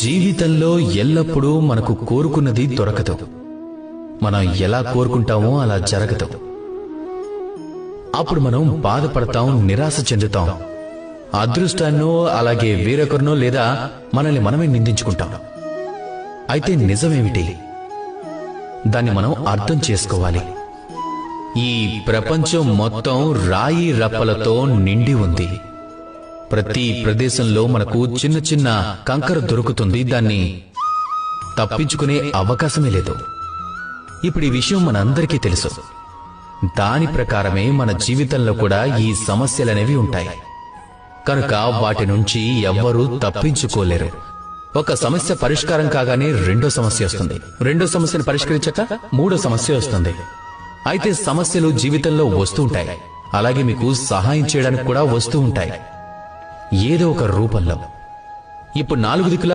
జీవితంలో ఎల్లప్పుడూ మనకు కోరుకున్నది దొరకదు. మనం ఎలా కోరుకుంటామో అలా జరగదు. అప్పుడు మనం బాధపడతాం, నిరాశ చెందుతాం. అదృష్టాన్నో అలాగే వేరొకరినో లేదా మనల్ని మనమే నిందించుకుంటాం. అయితే నిజమేమిటి? దాన్ని మనం అర్థం చేసుకోవాలి. ఈ ప్రపంచం మొత్తం రాయి రప్పలతో నిండి ఉంది. ప్రతి ప్రదేశంలో మనకు చిన్న చిన్న కంకర దొరుకుతుంది. దాన్ని తప్పించుకునే అవకాశమే లేదు. ఇప్పుడు ఈ విషయం మనందరికీ తెలుసు. దాని ప్రకారమే మన జీవితంలో కూడా ఈ సమస్యలనేవి ఉంటాయి. కనుక వాటి నుంచి ఎవ్వరూ తప్పించుకోలేరు. ఒక సమస్య పరిష్కారం కాగానే రెండో సమస్య వస్తుంది. రెండో సమస్యను పరిష్కరించక మూడో సమస్య వస్తుంది. అయితే సమస్యలు జీవితంలో వస్తూ ఉంటాయి. అలాగే మీకు సహాయం చేయడానికి కూడా వస్తూ ఉంటాయి, ఏదో ఒక రూపంలో. ఇప్పుడు 4 దిక్కుల